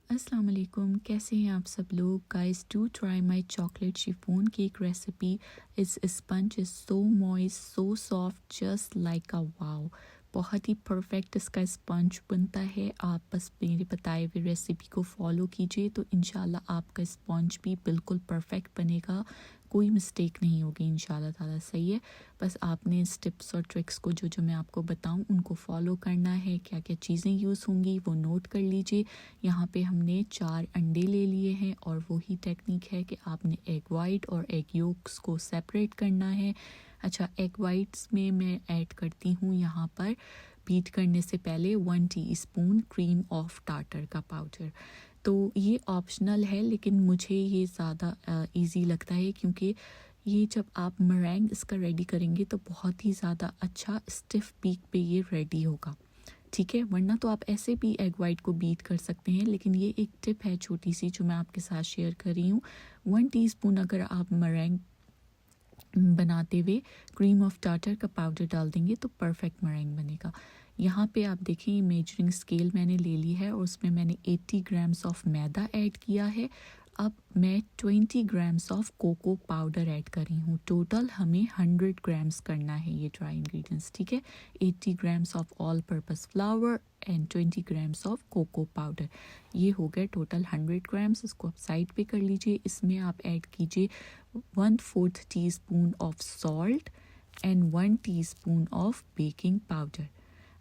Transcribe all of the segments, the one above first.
अस्सलाम वालेकुम, कैसे हैं आप सब लोग। Guys, do try my chocolate chiffon cake recipe. It's sponge is so moist, so soft, just like a wow. बहुत ही परफेक्ट इसका स्पंज बनता है। आप बस मेरे बताए हुए रेसिपी को फॉलो कीजिए तो इंशाल्लाह आपका स्पंज भी बिल्कुल परफेक्ट बनेगा। कोई मिस्टेक नहीं होगी इंशाल्लाह ताला। सही है, बस आपने इस टिप्स और ट्रिक्स को जो जो मैं आपको बताऊं उनको फॉलो करना है। क्या क्या चीज़ें यूज़ होंगी वो नोट कर लीजिए। यहाँ पे हमने 4 अंडे ले लिए हैं और वही टेक्निक है कि आपने एग वाइट और एग योक्स को सेपरेट करना है। अच्छा, एग वाइट्स में मैं ऐड करती हूँ यहाँ पर बीट करने से पहले 1 टीस्पून क्रीम ऑफ टार्टर का पाउडर। तो ये ऑप्शनल है लेकिन मुझे ये ज़्यादा इजी लगता है क्योंकि ये जब आप मeringue इसका रेडी करेंगे तो बहुत ही ज़्यादा अच्छा स्टिफ पीक पे ये रेडी होगा। ठीक है, वरना तो आप ऐसे भी एग वाइट को बीट कर सकते हैं, लेकिन ये एक टिप है छोटी सी जो मैं आपके साथ शेयर कर रही हूँ। 1 टीस्पून अगर आप मeringue बनाते हुए क्रीम ऑफ टार्टर का पाउडर डाल देंगे तो परफेक्ट मeringue बनेगा। यहाँ पे आप देखें मेजरिंग स्केल मैंने ले ली है और उसमें मैंने 80 ग्राम्स ऑफ मैदा ऐड किया है। अब मैं 20 grams of cocoa powder add कर रही हूँ। टोटल हमें 100 ग्राम्स करना है ये ड्राई इंग्रेडिएंट्स। ठीक है, 80 grams of all purpose flour and 20 grams of cocoa powder. ये हो गए टोटल 100 ग्राम्स। इसको आप साइड पे कर लीजिए। इसमें आप ऐड कीजिए 1/4 teaspoon of salt and 1 teaspoon of baking powder.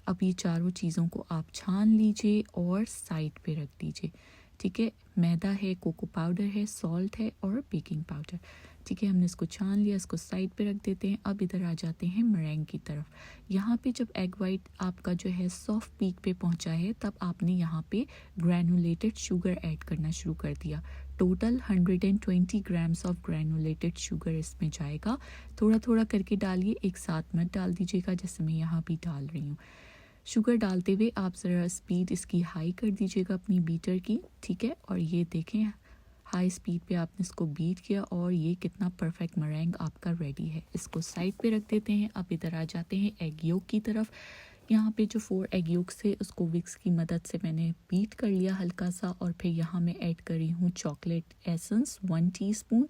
अब ये चारों चीज़ों को आप छान लीजिए और साइड पे रख दीजिए। ठीक है, मैदा है, कोको पाउडर है, सॉल्ट है और बेकिंग पाउडर। ठीक है, हमने इसको छान लिया, इसको साइड पे रख देते हैं। अब इधर आ जाते हैं मeringue की तरफ। यहाँ पे जब एग वाइट आपका जो है सॉफ्ट पीक पे पहुँचा है तब आपने यहाँ पे ग्रैनुलेटेड शुगर ऐड करना शुरू कर दिया। Total 120 grams of granulated sugar इसमें जाएगा। थोड़ा थोड़ा करके डालिए, एक साथ मत डाल दीजिएगा जैसे मैं यहाँ भी डाल रही हूँ। शुगर डालते हुए आप ज़रा स्पीड इसकी हाई कर दीजिएगा अपनी बीटर की। ठीक है, और ये देखें हाई स्पीड पे आपने इसको बीट किया और ये कितना परफेक्ट मeringue आपका रेडी है। इसको साइड पे रख देते हैं। अब इधर आ जाते हैं एग योक की तरफ। यहाँ पे जो 4 एग योक्स थे उसको विक्स की मदद से मैंने बीट कर लिया हल्का सा और फिर यहाँ मैं ऐड कर रही हूँ चॉकलेट एसेंस 1 टीस्पून।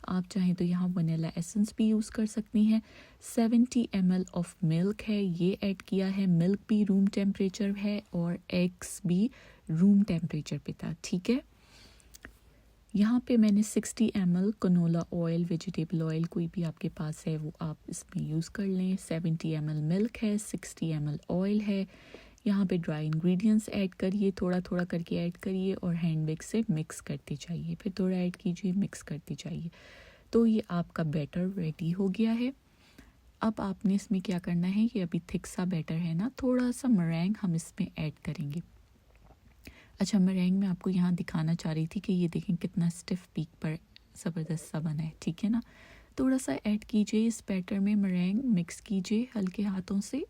आप चाहें तो यहाँ वनीला एसेंस भी यूज़ कर सकती हैं। 70 ml ऑफ मिल्क है, ये ऐड किया है। मिल्क भी रूम टेम्परेचर है और एग्स भी रूम टेम्परेचर पे था। ठीक है, यहाँ पे मैंने 60 ml canola oil, vegetable oil कोई भी आपके पास है वो आप इसमें यूज़ कर लें। 70 ml मिल्क है, 60 ml ऑयल है। यहाँ पे ड्राई इंग्रेडिएंट्स ऐड करिए, थोड़ा थोड़ा करके ऐड करिए और हैंड विक्स से मिक्स करते जाइए। फिर थोड़ा ऐड कीजिए, मिक्स करते जाइए। तो ये आपका बैटर रेडी हो गया है। अब आपने इसमें क्या करना है, ये अभी थिक सा बैटर है ना, थोड़ा सा मeringue हम इसमें ऐड करेंगे। अच्छा, मeringue मैं आपको यहाँ दिखाना चाह रही थी कि ये देखें कितना स्टिफ पीक पर ज़बरदस्त सा बना है। ठीक है ना, थोड़ा सा ऐड कीजिए इस बैटर में, मeringue मिक्स कीजिए हल्के हाथों से।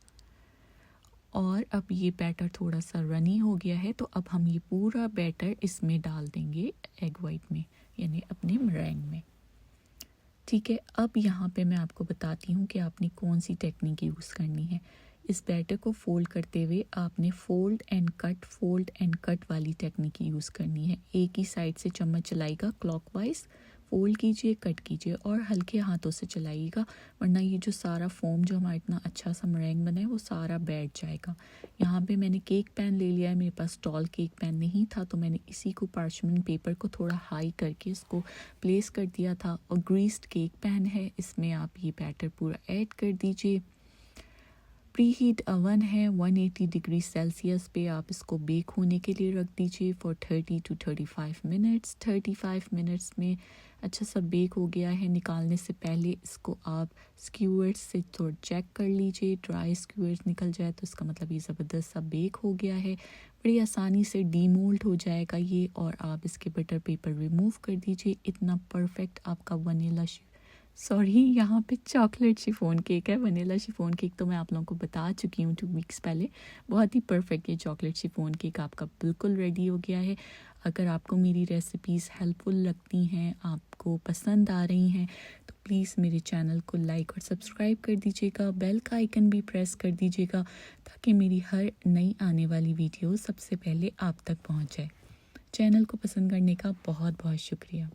और अब ये बैटर थोड़ा सा रनी हो गया है तो अब हम ये पूरा बैटर इसमें डाल देंगे एग वाइट में, यानी अपने मeringue में। ठीक है, अब यहाँ पे मैं आपको बताती हूँ कि आपने कौन सी टेक्निक यूज़ करनी है। इस बैटर को फोल्ड करते हुए आपने फोल्ड एंड कट वाली टेक्निक यूज़ करनी है। एक ही साइड से चम्मच चलाइएगा क्लॉकवाइज, फोल्ड कीजिए, कट कीजिए और हल्के हाथों से चलाइएगा, वरना ये जो सारा फोम जो हमारा इतना अच्छा सा मeringue बना है वो सारा बैठ जाएगा। यहाँ पे मैंने केक पैन ले लिया है, मेरे पास टॉल केक पैन नहीं था तो मैंने इसी को पार्चमेंट पेपर को थोड़ा हाई करके इसको प्लेस कर दिया था। और ग्रीस्ड केक पैन है, इसमें आप ये बैटर पूरा ऐड कर दीजिए। प्री हीट अवन है, 180 डिग्री सेल्सियस पे आप इसको बेक होने के लिए रख दीजिए फॉर 30 to 35 मिनट्स। 35 मिनट्स में अच्छा सा बेक हो गया है। निकालने से पहले इसको आप स्क्यूअर्स से थोड़ा चेक कर लीजिए। ड्राई स्क्यूअर्स निकल जाए तो इसका मतलब ये ज़बरदस्त सा बेक हो गया है। बड़ी आसानी से डीमोल्ड हो जाएगा ये और आप इसके बटर पेपर रिमूव कर दीजिए। इतना परफेक्ट आपका वनीला यहाँ पे चॉकलेट शिफॉन केक है। वनीला शिफॉन केक तो मैं आप लोगों को बता चुकी हूँ 2 वीक्स पहले। बहुत ही परफेक्ट ये चॉकलेट शिफॉन केक आपका बिल्कुल रेडी हो गया है। अगर आपको मेरी रेसिपीज़ हेल्पफुल लगती हैं, आपको पसंद आ रही हैं, तो प्लीज़ मेरे चैनल को लाइक और सब्सक्राइब कर दीजिएगा। बेल का आइकन भी प्रेस कर दीजिएगा ताकि मेरी हर नई आने वाली वीडियो सबसे पहले आप तक पहुँच जाए। चैनल को पसंद करने का बहुत बहुत शुक्रिया।